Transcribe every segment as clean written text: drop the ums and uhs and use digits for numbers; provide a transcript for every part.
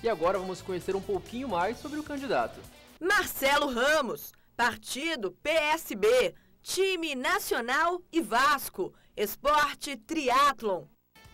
E agora vamos conhecer um pouquinho mais sobre o candidato. Marcelo Ramos, partido PSB, time Nacional e Vasco, esporte triatlon.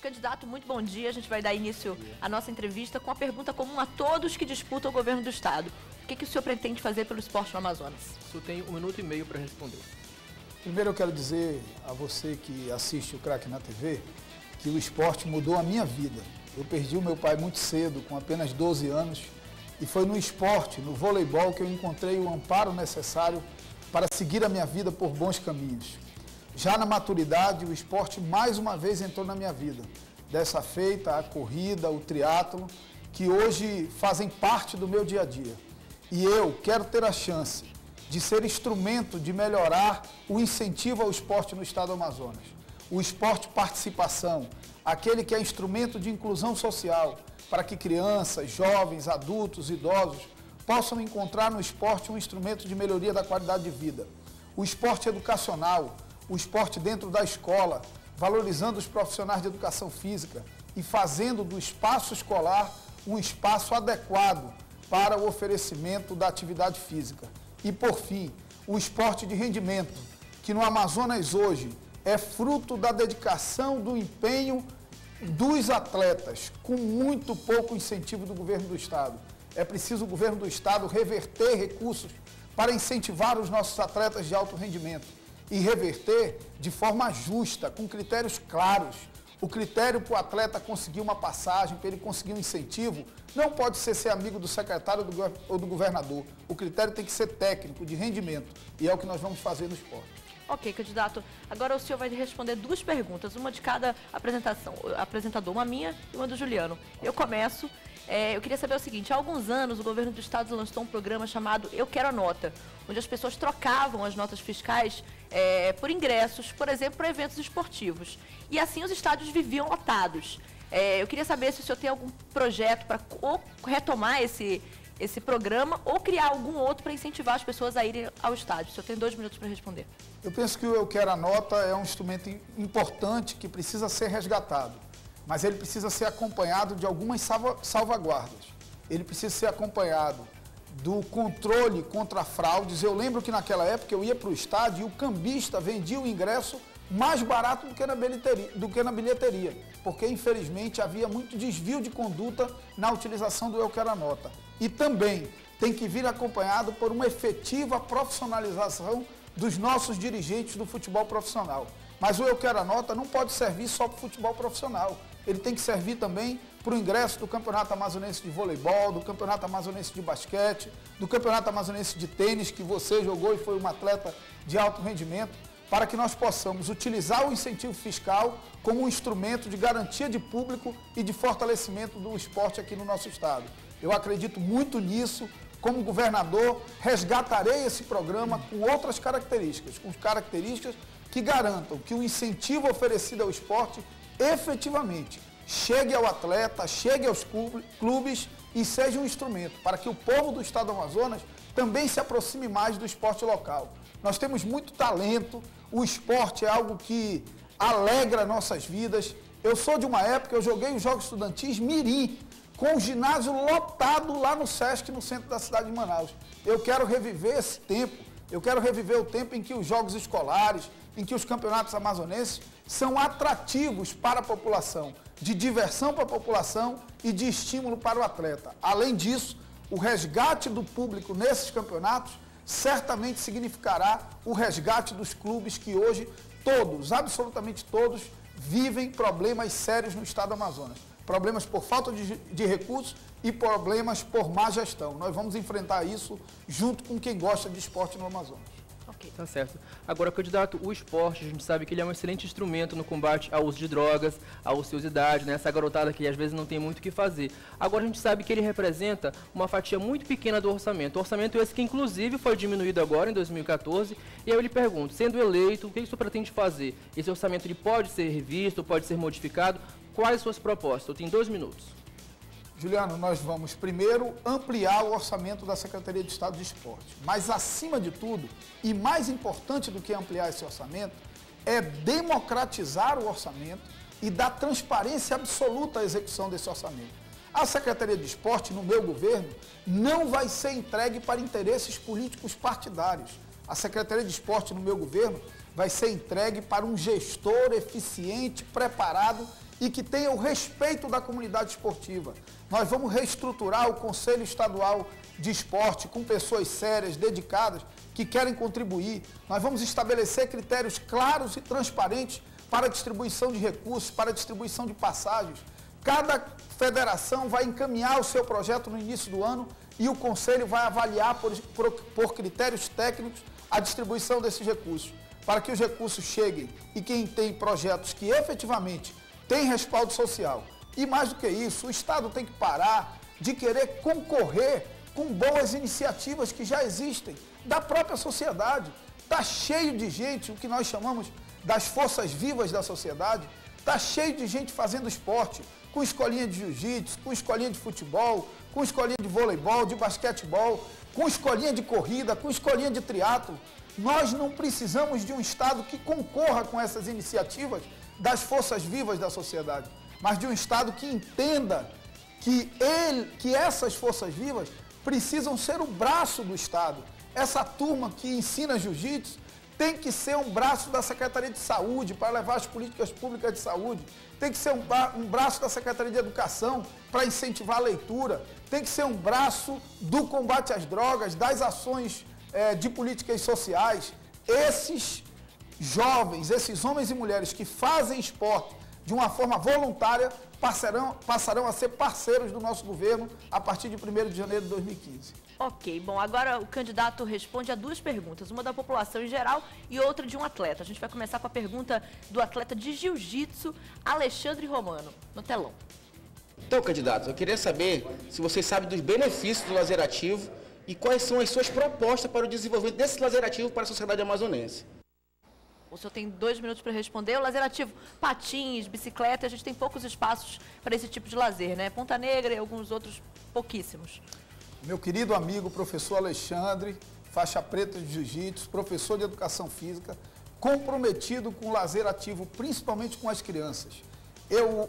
Candidato, muito bom dia. A gente vai dar início à nossa entrevista com a pergunta comum a todos que disputam o governo do estado. O que o senhor pretende fazer pelo esporte no Amazonas? O senhor tem 1 minuto e meio para responder. Primeiro eu quero dizer a você que assiste o Craque na TV que o esporte mudou a minha vida. Eu perdi o meu pai muito cedo, com apenas 12 anos, e foi no esporte, no voleibol, que eu encontrei o amparo necessário para seguir a minha vida por bons caminhos. Já na maturidade, o esporte mais uma vez entrou na minha vida. Dessa feita, a corrida, o triatlo, que hoje fazem parte do meu dia a dia. E eu quero ter a chance de ser instrumento de melhorar o incentivo ao esporte no estado do Amazonas. O esporte participação, aquele que é instrumento de inclusão social, para que crianças, jovens, adultos, idosos possam encontrar no esporte um instrumento de melhoria da qualidade de vida. O esporte educacional, o esporte dentro da escola, valorizando os profissionais de educação física e fazendo do espaço escolar um espaço adequado para o oferecimento da atividade física. E, por fim, o esporte de rendimento, que no Amazonas hoje é fruto da dedicação, do empenho dos atletas, com muito pouco incentivo do governo do estado. É preciso o governo do estado reverter recursos para incentivar os nossos atletas de alto rendimento e reverter de forma justa, com critérios claros. O critério para o atleta conseguir uma passagem, para ele conseguir um incentivo, não pode ser amigo do secretário ou do governador. O critério tem que ser técnico, de rendimento, e é o que nós vamos fazer no esporte. Ok, candidato. Agora o senhor vai responder 2 perguntas, uma de cada apresentador, uma minha e uma do Juliano. Eu começo. Eu queria saber o seguinte: há alguns anos o governo do estado lançou um programa chamado Eu Quero a Nota, onde as pessoas trocavam as notas fiscais por ingressos, por exemplo, para eventos esportivos. E assim os estádios viviam lotados. Eu queria saber se o senhor tem algum projeto para retomar esse programa ou criar algum outro para incentivar as pessoas a irem ao estádio. O senhor tem 2 minutos para responder. Eu penso que o Eu Quero a Nota é um instrumento importante que precisa ser resgatado, mas ele precisa ser acompanhado de algumas salvaguardas. Ele precisa ser acompanhado do controle contra fraudes. Eu lembro que naquela época eu ia para o estádio e o cambista vendia o ingresso mais barato do que na bilheteria, porque infelizmente havia muito desvio de conduta na utilização do Eu Quero a Nota. E também tem que vir acompanhado por uma efetiva profissionalização dos nossos dirigentes do futebol profissional. Mas o Eu Quero a Nota não pode servir só para o futebol profissional. Ele tem que servir também para o ingresso do Campeonato Amazonense de Voleibol, do Campeonato Amazonense de Basquete, do Campeonato Amazonense de Tênis, que você jogou e foi um atleta de alto rendimento, para que nós possamos utilizar o incentivo fiscal como um instrumento de garantia de público e de fortalecimento do esporte aqui no nosso estado. Eu acredito muito nisso. Como governador, resgatarei esse programa com outras características, com características que garantam que o incentivo oferecido ao esporte efetivamente chegue ao atleta, chegue aos clubes e seja um instrumento para que o povo do estado do Amazonas também se aproxime mais do esporte local. Nós temos muito talento, o esporte é algo que alegra nossas vidas. Eu sou de uma época, eu joguei os Jogos Estudantis Mirim, com o ginásio lotado lá no Sesc, no centro da cidade de Manaus. Eu quero reviver esse tempo, eu quero reviver o tempo em que os jogos escolares, em que os campeonatos amazonenses são atrativos para a população, de diversão para a população e de estímulo para o atleta. Além disso, o resgate do público nesses campeonatos certamente significará o resgate dos clubes que hoje todos, absolutamente todos, vivem problemas sérios no estado do Amazonas. Problemas por falta de recursos e problemas por má gestão. Nós vamos enfrentar isso junto com quem gosta de esporte no Amazonas. Ok, tá certo. Agora, candidato, o esporte, a gente sabe que ele é um excelente instrumento no combate ao uso de drogas, à ociosidade, né? Essa garotada que às vezes não tem muito o que fazer. Agora, a gente sabe que ele representa uma fatia muito pequena do orçamento. O orçamento esse que, inclusive, foi diminuído agora, em 2014. E aí eu lhe pergunto, sendo eleito, o que isso pretende fazer? Esse orçamento ele pode ser revisto, pode ser modificado? Quais suas propostas? Eu tenho 2 minutos. Juliano, nós vamos primeiro ampliar o orçamento da Secretaria de Estado de Esporte. Mas, acima de tudo, e mais importante do que ampliar esse orçamento, é democratizar o orçamento e dar transparência absoluta à execução desse orçamento. A Secretaria de Esporte, no meu governo, não vai ser entregue para interesses políticos partidários. A Secretaria de Esporte, no meu governo, vai ser entregue para um gestor eficiente, preparado e que tenha o respeito da comunidade esportiva. Nós vamos reestruturar o Conselho Estadual de Esporte com pessoas sérias, dedicadas, que querem contribuir. Nós vamos estabelecer critérios claros e transparentes para a distribuição de recursos, para a distribuição de passagens. Cada federação vai encaminhar o seu projeto no início do ano e o Conselho vai avaliar por critérios técnicos a distribuição desses recursos, para que os recursos cheguem e quem tem projetos que efetivamente têm respaldo social. E mais do que isso, o Estado tem que parar de querer concorrer com boas iniciativas que já existem da própria sociedade. Está cheio de gente, o que nós chamamos das forças vivas da sociedade, está cheio de gente fazendo esporte, com escolinha de jiu-jitsu, com escolinha de futebol, com escolinha de voleibol, de basquetebol, com escolinha de corrida, com escolinha de triatlo. Nós não precisamos de um Estado que concorra com essas iniciativas das forças vivas da sociedade, mas de um Estado que entenda que essas forças vivas precisam ser o braço do Estado. Essa turma que ensina jiu-jitsu tem que ser um braço da Secretaria de Saúde para levar as políticas públicas de saúde. Tem que ser um braço da Secretaria de Educação para incentivar a leitura. Tem que ser um braço do combate às drogas, das ações de políticas sociais. Esses jovens, esses homens e mulheres que fazem esporte de uma forma voluntária passarão a ser parceiros do nosso governo a partir de 1º de janeiro de 2015. Ok, bom, agora o candidato responde a duas perguntas, uma da população em geral e outra de um atleta. A gente vai começar com a pergunta do atleta de jiu-jitsu, Alexandre Romano, no telão. Então, candidato, eu queria saber se você sabe dos benefícios do lazer ativo e quais são as suas propostas para o desenvolvimento desse lazer ativo para a sociedade amazonense. O senhor tem 2 minutos para responder. O lazer ativo, patins, bicicleta, a gente tem poucos espaços para esse tipo de lazer, né? Ponta Negra e alguns outros pouquíssimos. Meu querido amigo, professor Alexandre, faixa preta de jiu-jitsu, professor de educação física, comprometido com o lazer ativo, principalmente com as crianças. Eu,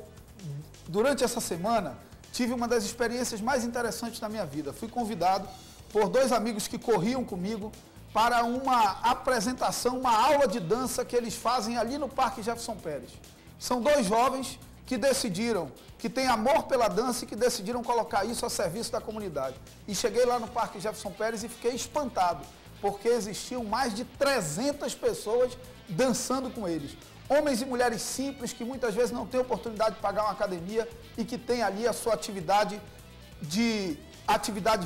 durante essa semana, tive uma das experiências mais interessantes da minha vida. Fui convidado por 2 amigos que corriam comigo para uma apresentação, uma aula de dança que eles fazem ali no Parque Jefferson Pérez. São 2 jovens que decidiram, que têm amor pela dança e que decidiram colocar isso a serviço da comunidade. E cheguei lá no Parque Jefferson Pérez e fiquei espantado, porque existiam mais de 300 pessoas dançando com eles. Homens e mulheres simples que muitas vezes não têm oportunidade de pagar uma academia e que têm ali a sua atividade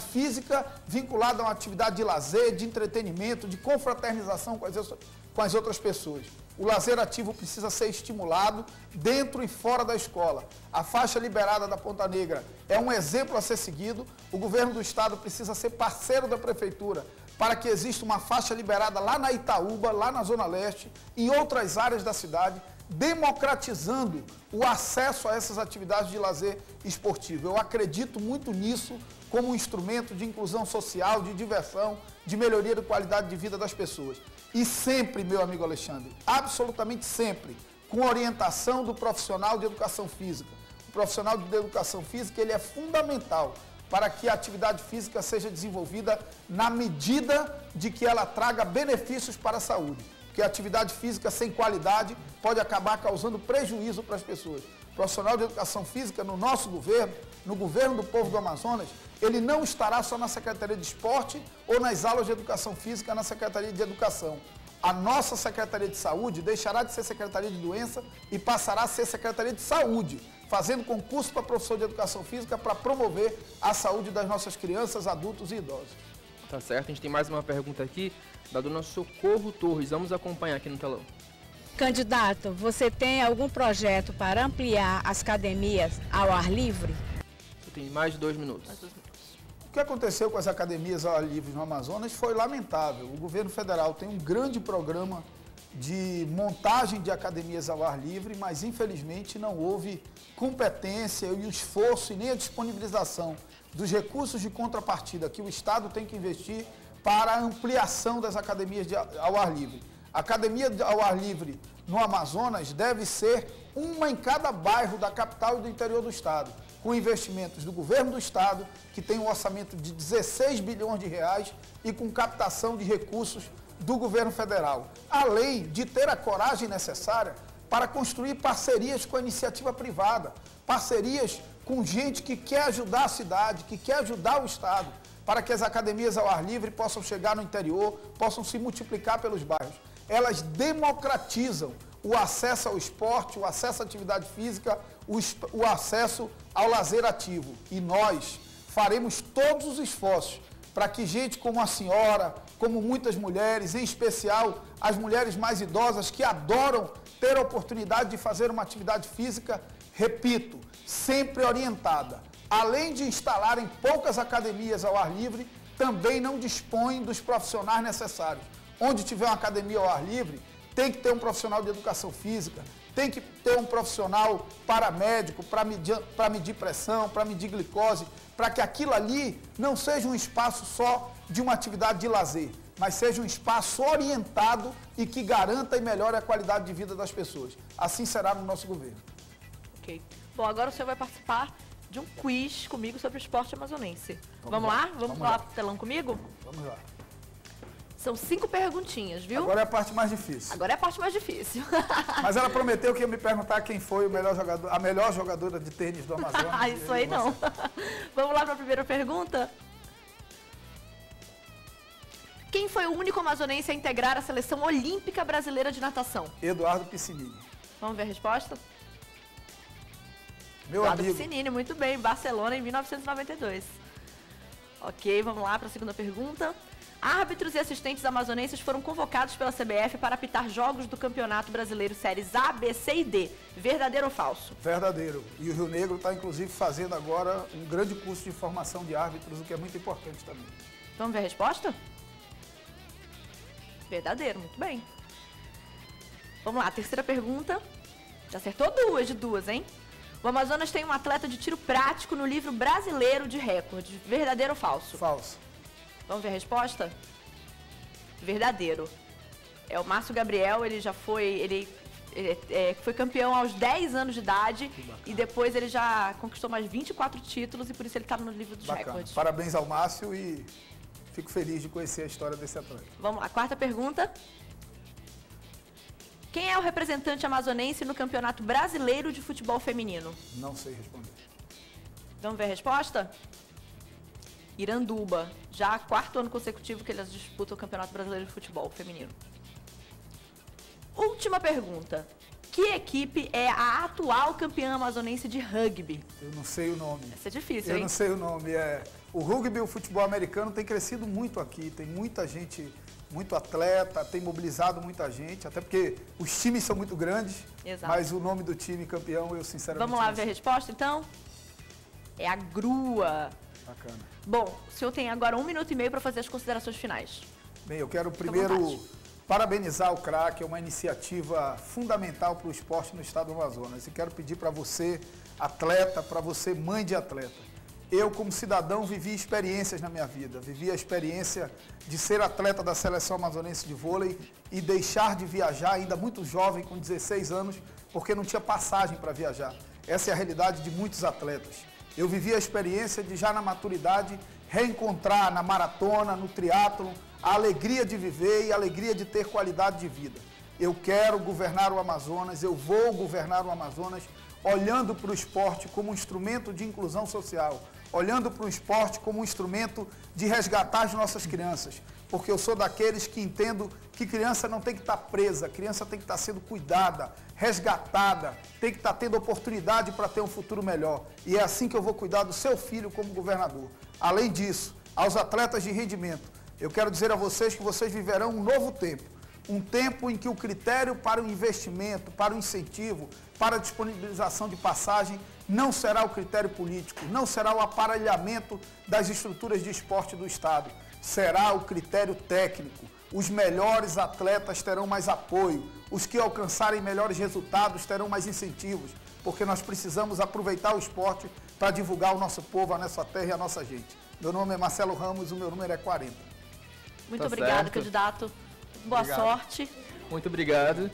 física vinculada a uma atividade de lazer, de entretenimento, de confraternização com as outras pessoas. O lazer ativo precisa ser estimulado dentro e fora da escola. A faixa liberada da Ponta Negra é um exemplo a ser seguido. O governo do estado precisa ser parceiro da prefeitura para que exista uma faixa liberada lá na Itaúba, lá na Zona Leste, em outras áreas da cidade, democratizando o acesso a essas atividades de lazer esportivo. Eu acredito muito nisso como um instrumento de inclusão social, de diversão, de melhoria da qualidade de vida das pessoas. E sempre, meu amigo Alexandre, absolutamente sempre, com orientação do profissional de educação física. O profissional de educação física, ele é fundamental para que a atividade física seja desenvolvida na medida de que ela traga benefícios para a saúde. Porque a atividade física sem qualidade pode acabar causando prejuízo para as pessoas. O profissional de educação física, no nosso governo, no governo do povo do Amazonas, ele não estará só na Secretaria de Esporte ou nas aulas de Educação Física na Secretaria de Educação. A nossa Secretaria de Saúde deixará de ser Secretaria de Doença e passará a ser Secretaria de Saúde, fazendo concurso para professor de Educação Física para promover a saúde das nossas crianças, adultos e idosos. Tá certo, a gente tem mais uma pergunta aqui da dona Socorro Torres. Vamos acompanhar aqui no telão. Candidato, você tem algum projeto para ampliar as academias ao ar livre? Você tem mais de 2 minutos. O que aconteceu com as academias ao ar livre no Amazonas foi lamentável. O governo federal tem um grande programa de montagem de academias ao ar livre, mas infelizmente não houve competência e o esforço e nem a disponibilização dos recursos de contrapartida que o Estado tem que investir para a ampliação das academias ao ar livre. A academia ao ar livre no Amazonas deve ser uma em cada bairro da capital e do interior do estado, com investimentos do governo do estado, que tem um orçamento de 16 bilhões de reais e com captação de recursos do governo federal, além de ter a coragem necessária para construir parcerias com a iniciativa privada, parcerias com gente que quer ajudar a cidade, que quer ajudar o estado, para que as academias ao ar livre possam chegar no interior, possam se multiplicar pelos bairros. Elas democratizam o acesso ao esporte, o acesso à atividade física, o acesso ao lazer ativo. E nós faremos todos os esforços para que gente como a senhora, como muitas mulheres, em especial as mulheres mais idosas que adoram ter a oportunidade de fazer uma atividade física, repito, sempre orientada. Além de instalarem poucas academias ao ar livre, também não dispõem dos profissionais necessários. Onde tiver uma academia ao ar livre, tem que ter um profissional de educação física, tem que ter um profissional paramédico para medir pressão, para medir glicose, para que aquilo ali não seja um espaço só de uma atividade de lazer, mas seja um espaço orientado e que garanta e melhore a qualidade de vida das pessoas. Assim será no nosso governo. Ok. Bom, agora o senhor vai participar de um quiz comigo sobre o esporte amazonense. Vamos lá? Vamos lá pro telão comigo? Vamos lá. São 5 perguntinhas, viu? Agora é a parte mais difícil. Agora é a parte mais difícil. Mas ela prometeu que ia me perguntar quem foi o melhor jogador, a melhor jogadora de tênis do Amazonas. Ah, isso aí não. Vamos lá para a primeira pergunta? Quem foi o único amazonense a integrar a seleção olímpica brasileira de natação? Eduardo Piscinini. Vamos ver a resposta? Meu Eduardo amigo. Piscinini, muito bem. Barcelona em 1992. Ok, vamos lá para a segunda pergunta. Árbitros e assistentes amazonenses foram convocados pela CBF para apitar jogos do Campeonato Brasileiro Séries A, B, C e D. Verdadeiro ou falso? Verdadeiro. E o Rio Negro está, inclusive, fazendo agora um grande curso de formação de árbitros, o que é muito importante também. Vamos ver a resposta? Verdadeiro, muito bem. Vamos lá, terceira pergunta. Já acertou duas de duas, hein? O Amazonas tem um atleta de tiro prático no livro brasileiro de recordes. Verdadeiro ou falso? Falso. Vamos ver a resposta? Verdadeiro. É o Márcio Gabriel, ele já foi, ele foi campeão aos 10 anos de idade e depois ele já conquistou mais 24 títulos e por isso ele está no livro dos recordes. Parabéns ao Márcio e fico feliz de conhecer a história desse atleta. Vamos lá, quarta pergunta. Quem é o representante amazonense no Campeonato Brasileiro de Futebol Feminino? Não sei responder. Vamos ver a resposta? Iranduba. Já 4º ano consecutivo que eles disputam o Campeonato Brasileiro de Futebol Feminino. Última pergunta. Que equipe é a atual campeã amazonense de rugby? Eu não sei o nome. Essa é difícil, Eu hein? não sei o nome. O rugby e o futebol americano tem crescido muito aqui. Tem muita gente, muito atleta, tem mobilizado muita gente. Até porque os times são muito grandes. Exato. Mas o nome do time campeão, eu sinceramente Vamos lá não ver a sei. resposta, então? É a Grua. Bacana. Bom, o senhor tem agora 1 minuto e meio para fazer as considerações finais. Bem, eu quero à primeiro vontade. parabenizar o CRAC, é uma iniciativa fundamental para o esporte no estado do Amazonas. E quero pedir para você, atleta, para você, mãe de atleta. Eu, como cidadão, vivi experiências na minha vida. Vivi a experiência de ser atleta da seleção amazonense de vôlei e deixar de viajar, ainda muito jovem, com 16 anos, porque não tinha passagem para viajar. Essa é a realidade de muitos atletas. Eu vivi a experiência de, já na maturidade, reencontrar na maratona, no triatlon, a alegria de viver e a alegria de ter qualidade de vida. Eu quero governar o Amazonas, eu vou governar o Amazonas olhando para o esporte como um instrumento de inclusão social, olhando para o esporte como um instrumento de resgatar as nossas crianças, porque eu sou daqueles que entendo que criança não tem que estar presa, criança tem que estar sendo cuidada, resgatada, tem que estar tendo oportunidade para ter um futuro melhor. E é assim que eu vou cuidar do seu filho como governador. Além disso, aos atletas de rendimento, eu quero dizer a vocês que vocês viverão um novo tempo. Um tempo em que o critério para o investimento, para o incentivo, para a disponibilização de passagem não será o critério político, não será o aparelhamento das estruturas de esporte do Estado, será o critério técnico. Os melhores atletas terão mais apoio, os que alcançarem melhores resultados terão mais incentivos, porque nós precisamos aproveitar o esporte para divulgar o nosso povo, a nossa terra e a nossa gente. Meu nome é Marcelo Ramos, o meu número é 40. Muito Tá obrigado, certo. candidato. Boa Obrigado. sorte. Muito obrigado.